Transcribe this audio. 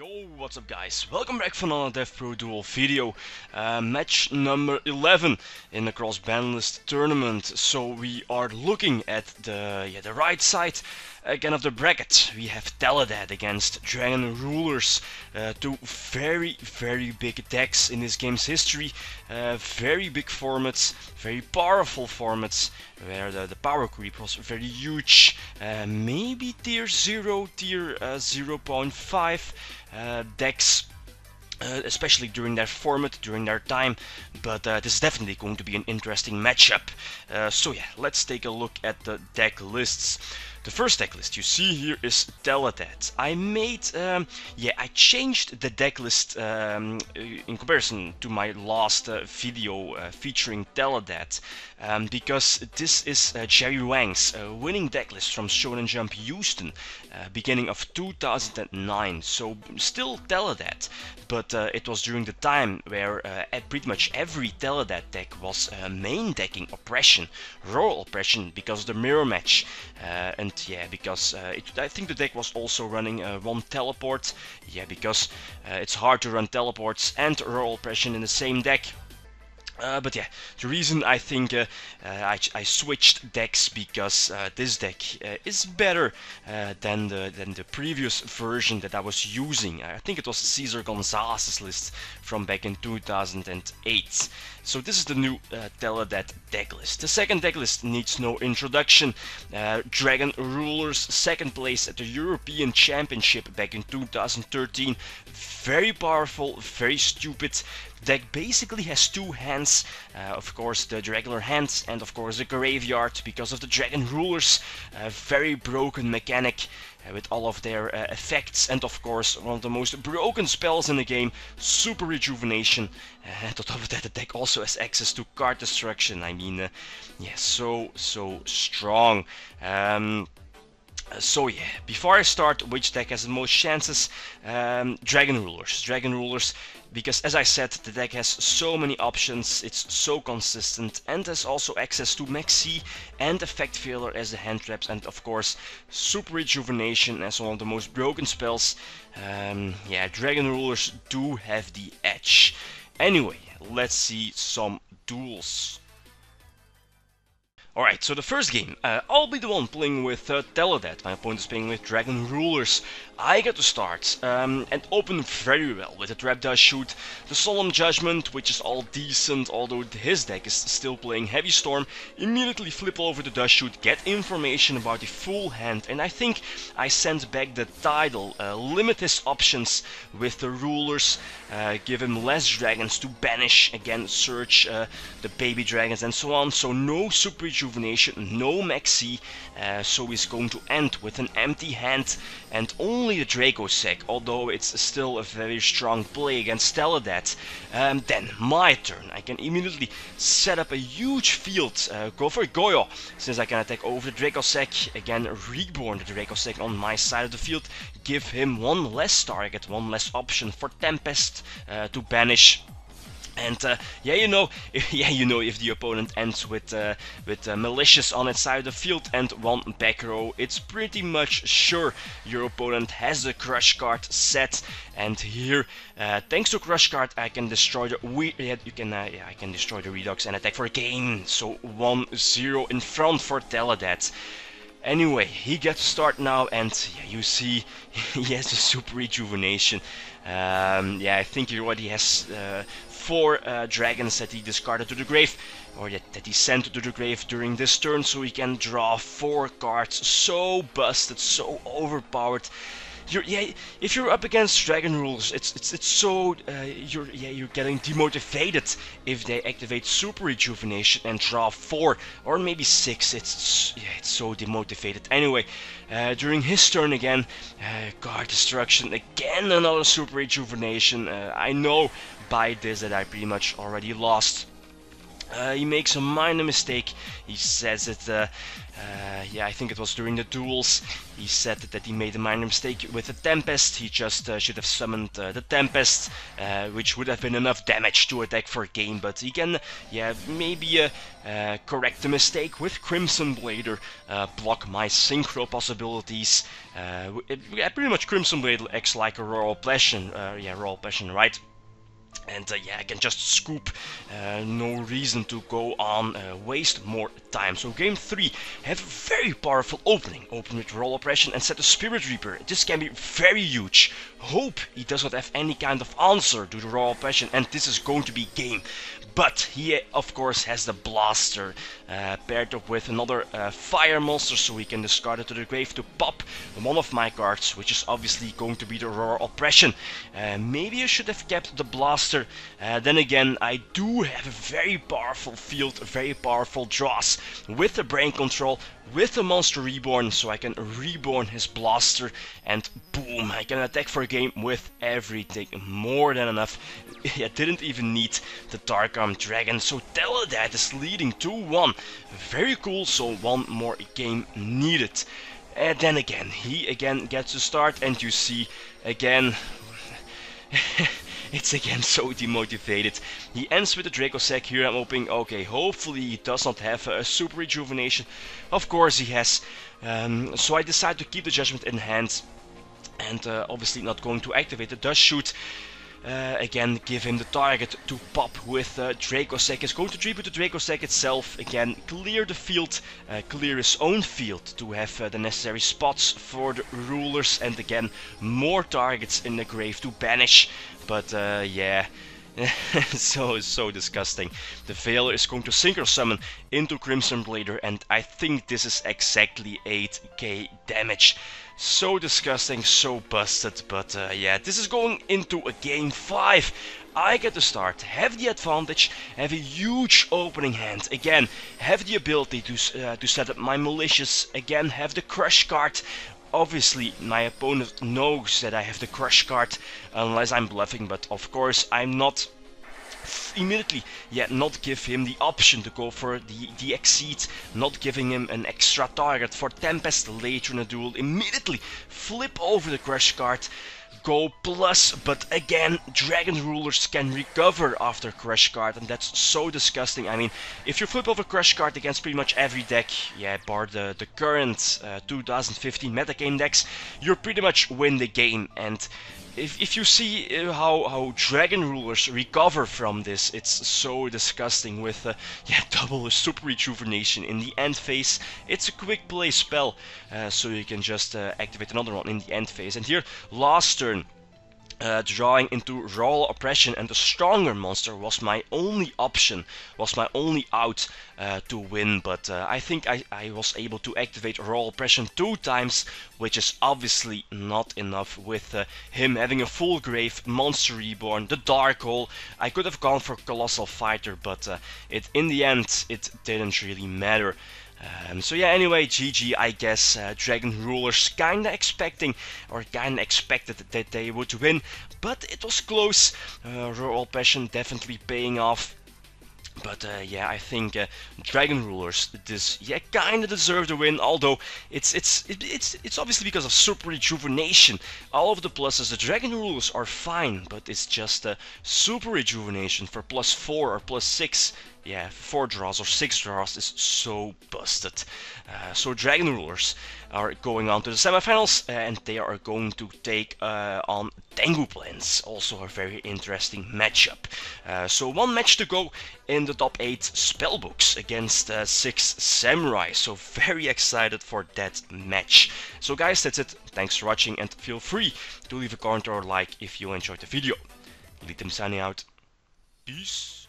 Yo, what's up guys? Welcome back for another DevPro duel video. Match number 11 in the Cross-Banlist tournament. So we are looking at the right side again of the bracket. We have TeleDad against Dragon Rulers. Two very big decks in this game's history. Very big formats, very powerful formats, where the power creep was very huge. Maybe tier 0, tier 0.5 decks, especially during their format, during their time, but this is definitely going to be an interesting matchup. So yeah, let's take a look at the deck lists. The first deck list you see here is TeleDad. I changed the deck list in comparison to my last video featuring TeleDad, because this is Jerry Wang's winning deck list from Shonen Jump Houston, beginning of 2009. So still TeleDad, but it was during the time where pretty much every TeleDad deck was main decking Oppression, Royal Oppression, because of the mirror match, and yeah, because I think the deck was also running one teleport. Yeah, because it's hard to run teleports and Royal Oppression in the same deck. But yeah, the reason I think I switched decks because this deck is better than the previous version that I was using. I think it was Cesar Gonzalez's list from back in 2008. So this is the new TeleDad deck list. The second deck list needs no introduction. Dragon Rulers, second place at the European Championship back in 2013. Very powerful, very stupid. Deck basically has two hands, of course the regular hands and of course the graveyard, because of the Dragon Rulers. Very broken mechanic with all of their effects, and of course one of the most broken spells in the game, Super Rejuvenation. On top of that, the deck also has access to card destruction. I mean, yeah, so strong. So yeah, before I start, which deck has the most chances? Dragon Rulers, because as I said, the deck has so many options, it's so consistent, and has also access to Maxi and Effect Failure as the hand traps, and of course Super Rejuvenation as one of the most broken spells. Yeah, Dragon Rulers do have the edge. Anyway, let's see some duels. Alright, so the first game, I'll be the one playing with TeleDad. My opponent is playing with Dragon Rulers. I get to start and open very well with the Trap Dash Shoot, the Solemn Judgment, which is all decent, although his deck is still playing Heavy Storm. Immediately flip over the Dash Shoot, get information about the full hand, and I think I sent back the title, limit his options with the Rulers, give him less dragons to banish, again search the baby dragons and so on, so no Super Rejuvenation, no Maxi, so he's going to end with an empty hand and only the Draco Sec, although it's still a very strong play against TeleDad. Then my turn, I can immediately set up a huge field, go for Goyo, since I can attack over the Draco Sec, again reborn the Draco Sec on my side of the field, give him one less target, one less option for Tempest to banish. And yeah, you know if the opponent ends with Malicious on its side of the field and one back row, it's pretty much sure your opponent has the Crush card set. And here, thanks to Crush card, I can destroy the I can destroy the Redux and attack for a game. So 1-0 in front for TeleDad. Anyway, he gets to start now, and yeah, you see he has a Super Rejuvenation. Yeah, I think he already has 4 dragons that he discarded to the grave, or that he sent to the grave during this turn, so he can draw 4 cards. So busted, so overpowered. If you're up against Dragon Rulers, it's so you're getting demotivated if they activate Super Rejuvenation and draw 4 or maybe 6. It's so demotivated. Anyway, during his turn again, card destruction again, another Super Rejuvenation. I know by this that I pretty much already lost. He makes a minor mistake. He says it, yeah, I think it was during the duels. He said that he made a minor mistake with the Tempest. He just should have summoned the Tempest, which would have been enough damage to attack for a game. But he can, yeah, maybe correct the mistake with Crimson Blader, block my synchro possibilities. Yeah, pretty much Crimson Blade acts like a Royal Passion, yeah, Royal Passion, right? And yeah, I can just scoop, no reason to go on, waste more time. So game 3, have a very powerful opening. Open with Roll Oppression and set a Spirit Reaper. This can be very huge. Hope he does not have any kind of answer to the Roll Oppression, and this is going to be game. But he of course has the Blaster, paired up with another Fire Monster, so he can discard it to the grave to pop one of my cards, which is obviously going to be the Roar Oppression. Maybe I should have kept the Blaster. Then again, I do have a very powerful field, very powerful draws with the Brain Control, with the Monster Reborn, so I can reborn his Blaster, and boom, I can attack for a game with everything. More than enough. I didn't even need the Dark Arm Dragon, so TeleDad is leading 2-1. Very cool, so one more game needed. And then again, he again gets to start, and you see again... It's again so demotivated. He ends with the Dracossack here. I'm hoping, okay, hopefully he does not have a Super Rejuvenation. Of course he has. So I decide to keep the Judgment in hand. And obviously not going to activate the Dust Shoot. Again, give him the target to pop with Dracossack. He's going to tribute the Dracossack itself. Again, clear the field, clear his own field to have the necessary spots for the rulers. And again, more targets in the grave to banish. But yeah, so disgusting. The Veiler is going to Synchro Summon into Crimson Blader, and I think this is exactly 8k damage. So disgusting, so busted, but yeah, this is going into a game 5. I get to start, have the advantage, have a huge opening hand, again, have the ability to set up my Malicious, again, have the Crush card. Obviously, my opponent knows that I have the Crush card, unless I'm bluffing, but of course I'm not immediately, yeah, not give him the option to go for the Exceed, not giving him an extra target for Tempest later in the duel, immediately flip over the Crush card, go plus, but again, Dragon Rulers can recover after Crush card, and that's so disgusting. I mean, if you flip over Crush card against pretty much every deck, yeah, bar the current 2015 metagame decks, you pretty much win the game. And if you see how Dragon Rulers recover from this, it's so disgusting with yeah, double Super Rejuvenation in the end phase. It's a quick play spell, so you can just activate another one in the end phase. And here, last turn, drawing into Royal Oppression, and the stronger monster was my only option, was my only out to win, but I think I was able to activate Royal Oppression 2 times, which is obviously not enough with him having a full grave, Monster Reborn, the Dark Hole. I could have gone for Colossal Fighter, but in the end it didn't really matter. So yeah, anyway, GG, I guess. Dragon Rulers kinda expecting, or kinda expected that they would win, but it was close. Royal Passion definitely paying off. But yeah, I think Dragon Rulers kinda deserve the win. Although it's obviously because of Super Rejuvenation. All of the pluses, the Dragon Rulers are fine, but it's just Super Rejuvenation for +4 or +6. Yeah, 4 draws or 6 draws is so busted. So Dragon Rulers are going on to the semifinals, and they are going to take on Tengu Plans. Also a very interesting matchup. So one match to go in the top 8 spellbooks against 6 Samurai. So very excited for that match. So guys, that's it. Thanks for watching, and feel free to leave a comment or like if you enjoyed the video. Lead them signing out. Peace.